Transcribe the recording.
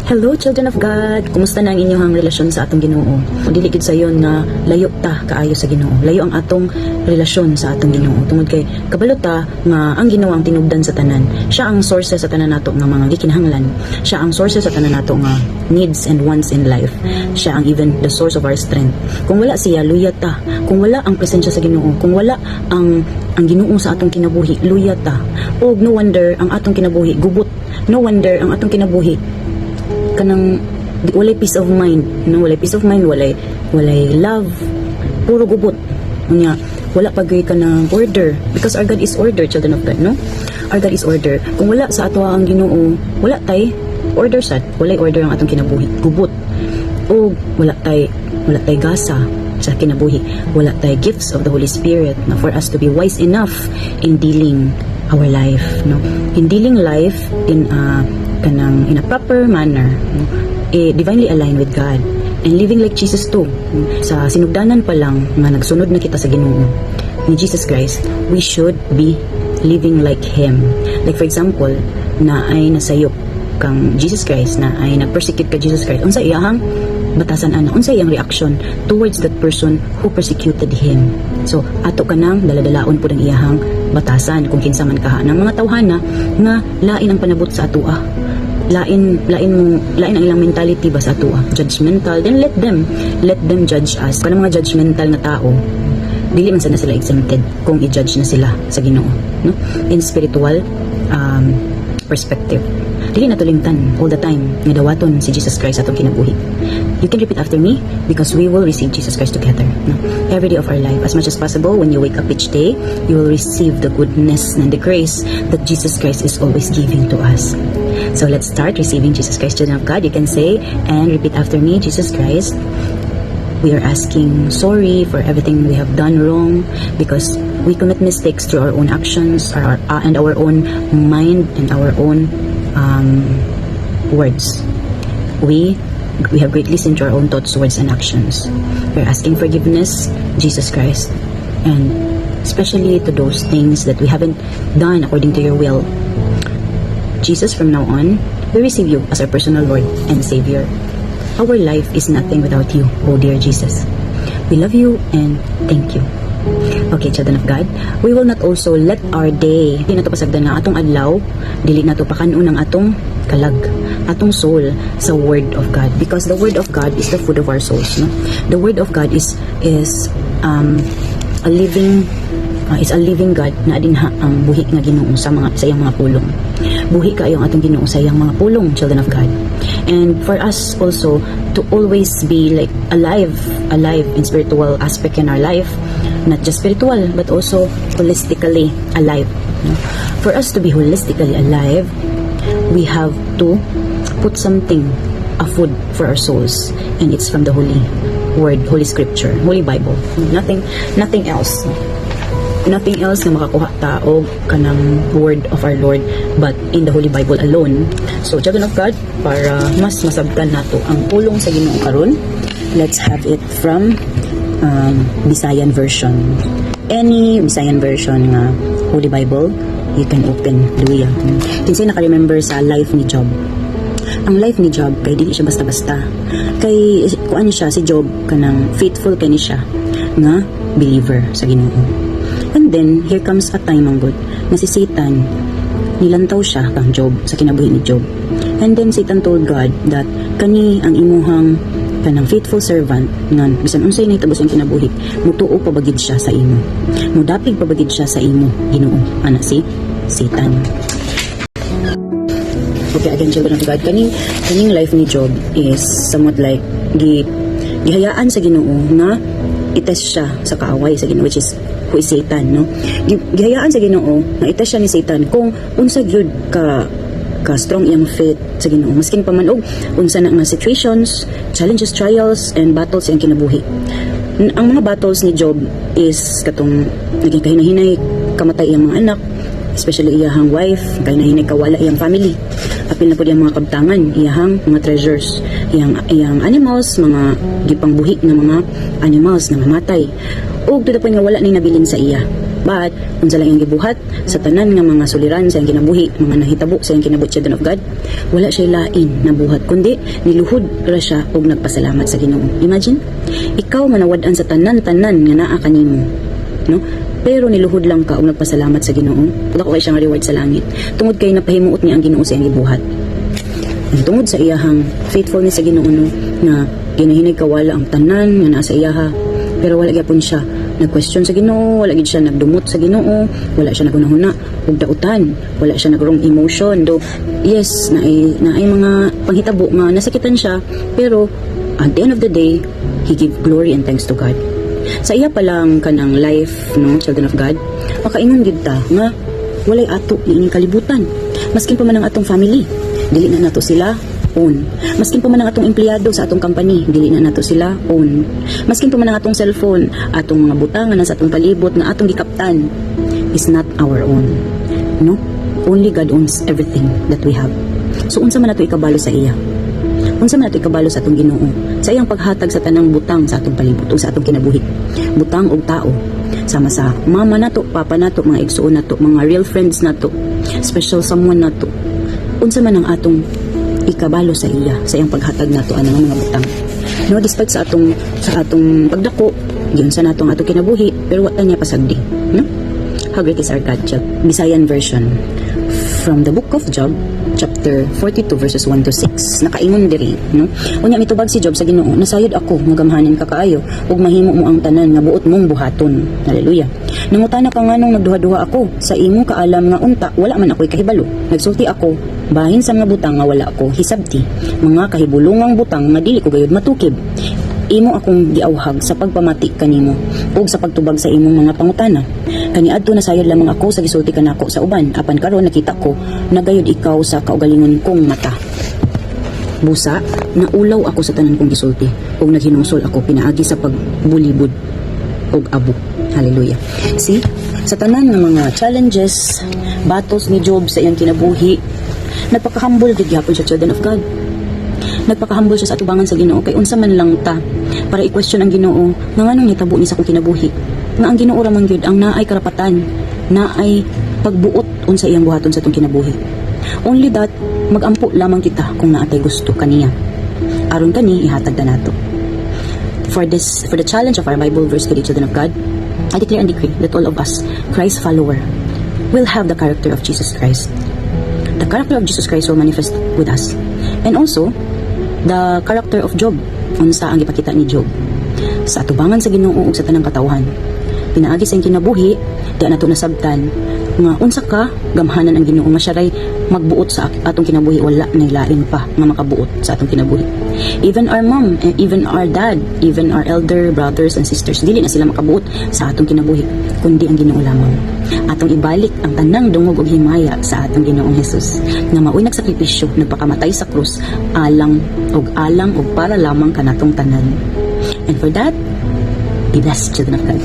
Hello, children of God. Kumusta na ang inyong relasyon sa atong Ginoo? Dili gid sayon nga layo ta kaayo sa Ginoo. Layo ang atong relasyon sa atong Ginoo. Tungod kay kabalo ta nga ang Ginoo ang tinubdan sa tanan. Siya ang source sa tanan nato nga mga gikinahanglan. Siya ang source sa tanan nato nga needs and wants in life. Siya ang even the source of our strength. Kung wala siya, luya ta. Kung wala ang presensya sa Ginoo, kung wala ang Ginoo sa atong kinabuhi, luya ta. O no wonder ang atong kinabuhi gubot. No wonder ang atong kinabuhi kanang walay peace of mind, no? Walay peace of mind, walay love, puro gubot. Unya wala pagay ka ng order, because our God is order, children of God, no? Our God is order. Kung wala sa ato ang Ginoo, wala tay order sad, walay order ang atong kinabuhi, gubot. O wala tay gasa sa kinabuhi, wala tay gifts of the Holy Spirit na for us to be wise enough in dealing our life, no? In dealing life in a proper manner, no? Divinely aligned with God and living like Jesus too. Sa sinugdanan pa lang nga nagsunod na kita sa Ginoo ni Jesus Christ, we should be living like Him. Like for example, na ay nasayop kang Jesus Christ, na ay nagpersecute ka Jesus Christ, unsa iyahang batasan ana, unsa iyang reaction towards that person who persecuted Him. So ato kanang daladalaon pud ang iyahang batasan kung kinsa man kaha ng mga tawhana nga lain ang panabot sa atoa, lain ang ilang mentality ba sa atoa, judgmental. Then let them judge us. Kanang mga judgmental na tao, dili man sana sila exempted kung i-judge na sila sa Ginoo, no? In spiritual perspective, dili natulingtan all the time nga dawaton si Jesus Christ atong kinabuhi. You can repeat after me, because we will receive Jesus Christ together, no? Every day of our life, as much as possible. When you wake up each day, you will receive the goodness and the grace that Jesus Christ is always giving to us. So let's start receiving Jesus Christ, children of God. You can say and repeat after me. Jesus Christ, we are asking sorry for everything we have done wrong, because we commit mistakes through our own actions, and our own mind, and our own words. We have greatly sinned to our own thoughts, words, and actions. We're asking forgiveness, Jesus Christ, and especially to those things that we haven't done according to your will. Jesus, from now on, we receive you as our personal Lord and Savior. Our life is nothing without you, oh dear Jesus. We love you and thank you. Okay, children of God, we will not also let our day, di na to pasagdan na atong adlaw, dili na to pakanon ng atong kalag, atong soul sa Word of God, because the Word of God is the food of our souls, no? The Word of God is a living God na adinha ang buhi nga Ginoo sa iyang mga pulong. Buhi kaayo ang atong Ginoo sa iyang mga pulong, children of God. And for us also to always be like alive in spiritual aspect in our life, not just spiritual but also holistically alive, no? For us to be holistically alive, we have to put something, a food for our souls, and it's from the Holy Word, Holy Scripture, Holy Bible. Nothing else na makakuha ta og kanang word of our Lord but in the Holy Bible alone. So children of God, para mas masabtan nato ang pulong sa Ginoo karon, let's have it from Visayan version. Any Visayan version nga Holy Bible, you can open. Hallelujah. Kinsay naka-remember sa life ni Job? Ang life ni Job kay dili siya basta-basta. Kay kuan siya si Job, kanang faithful kay ni siya nga believer sa Ginoo. And then here comes a time ang good na si Satan nilantaw siya kang Job sa kinabuhi ni Job. And then Satan told God that kani ang imuhang kanang faithful servant nga bisan unsay nahitabo sa kinabuhi, mutuo pabagid siya sa imo, mudapig pabagid siya sa imo Ginoo, ana si Satan. Okay, again, children of God, kaning life ni Job is somewhat like gihayaan sa Ginoo nga itest siya sa kaaway sa Ginoo, which is who is Satan, no? Gihayaan sa Ginoo nga itest siya ni Satan kung unsa gyud ka strong iyang faith sa Ginoo, maskin pa man og unsa na nga situations, challenges, trials, and battles iyang kinabuhi. Ang mga battles ni Job is katong naging kahinahinay, kamatay iyang mga anak, especially iyahang wife, kahinahinay kawala iyang family, apil na po iyang mga kabtangan, iyahang mga treasures, iyang animals, mga gipangbuhi na mga animals na mamatay, ug tuda po nga wala ni nabilin sa iya. But unsa lang iyang gibuhat sa tanan nga mga suliran sa iyang kinabuhi, mga nahitabo sa iyang kinabuhi children of God, wala siya lain na buhat kundi niluhod ra siya og nagpasalamat sa Ginoo. Imagine, ikaw manawad-an sa tanan-tanan nga naa kanimo, no? Pero niluhod lang ka og nagpasalamat sa Ginoo. Dako kay siyang reward sa langit. Tungod kay napahimuot niya ang Ginoo sa iyang gibuhat. Ang tungod sa iyahang faithfulness sa Ginoo no, nga ginahinay kawala ang tanan nga naa sa iyaha, pero wala gyapon siya nag-question sa Ginoo, wala gid siya nagdumot sa Ginoo, wala siya nagunahuna og dautan, wala siya nag-wrong emotion. Do yes, naay mga panghitabo nga nasakitan siya, pero at the end of the day, he give glory and thanks to God. Sa iya pa lang kanang life, no, children of God, makaingon gid ta nga walay ato niining kalibutan. Maskin pa man ang atong family, dili na nato sila own. Maskin pa man ang atong empleyado sa atong company, dili na nato sila own. Maskin pa man ang atong cellphone, atong mga butangan sa atong palibot na atong gikaptan is not our own. No? Only God owns everything that we have. So unsa man nato ikabalo sa iya? Unsa man nato ikabalo sa atong Ginoo? Sa iyang paghatag sa tanang butang sa atong palibot o sa atong kinabuhi. Butang og tao. Sama sa mama nato, papa nato, mga igsuon nato, mga real friends nato, special someone nato. Unsa man ang atong ikabalo sa iya sa iyang paghatag nato ang mga butang, no, despite sa atong pagdako yun sa natong atong kinabuhi, pero wala niya pasagdi, no? How great is our God. Bisayan version from the book of Job chapter 42 verses 1 to 6 nakaingon diri, no? Unya mitubag si Job sa Ginoo, nasayod ako nga gamhanan ka kaayo ug mahimo mo ang tanan nga buot mong buhaton. Hallelujah. Nangutana ka nganong nagduha-duha ako sa imong kaalam nga unta wala man ako'y kahibalo. Nagsulti ako bahin sa mga butang nga wala ako hisabti, mga kahibulungang butang nga dili ko gayud matukib. Imo akong giawhag sa pagpamati kanimo ug sa pagtubag sa imong mga pangutana. Kaniadto nasayod lamang ako sa gisulti kanako sa uban, apan karon nakita ko nagayod ikaw sa kaugalingon kong mata. Busa, naulaw ako sa tanan kong gisulti ug naghinungsol ako pinaagi sa pagbulibod ug abo. Hallelujah. See, sa tanan ng mga challenges, battles ni Job sa iyang kinabuhi, nagpaka-humble gid gyapon siya, children of God. Nagpaka-humble siya sa atubangan sa Ginoo kay unsa man lang ta para i-question ang Ginoo nga nganong nitabo ni sa akong kinabuhi. Nga ang Ginoo ra man gyud ang naay karapatan, naay pagbuot unsa iyang buhaton sa atong kinabuhi. Only that magampo lamang kita kung naatay gusto kaniya. Aron kani ihatag na nato. For the challenge of our Bible verse today, children of God, I declare and decree that all of us, Christ follower, will have the character of Jesus Christ. The character of Jesus Christ will manifest with us. And also, the character of Job, unsa ang ipakita ni Job sa atubangan sa Ginoo ug sa tanang katawhan. Pinaagi sa iyang kinabuhi, di nato nasabtan nga unsa ka gamhanan ang Ginoo nga siya ray magbuot sa atong kinabuhi, wala nay lain pa nga makabuot sa atong kinabuhi. Even our mom, even our dad, even our elder brothers and sisters, dili na sila makabuot sa atong kinabuhi kundi ang Ginoo lamang. Atong ibalik ang tanang dungog ug himaya sa atong Ginoong Hesus nga maoy nagsakripisyo, nagpakamatay sa krus alang ug para lamang kanatong tanan. And for that, be blessed, children of God.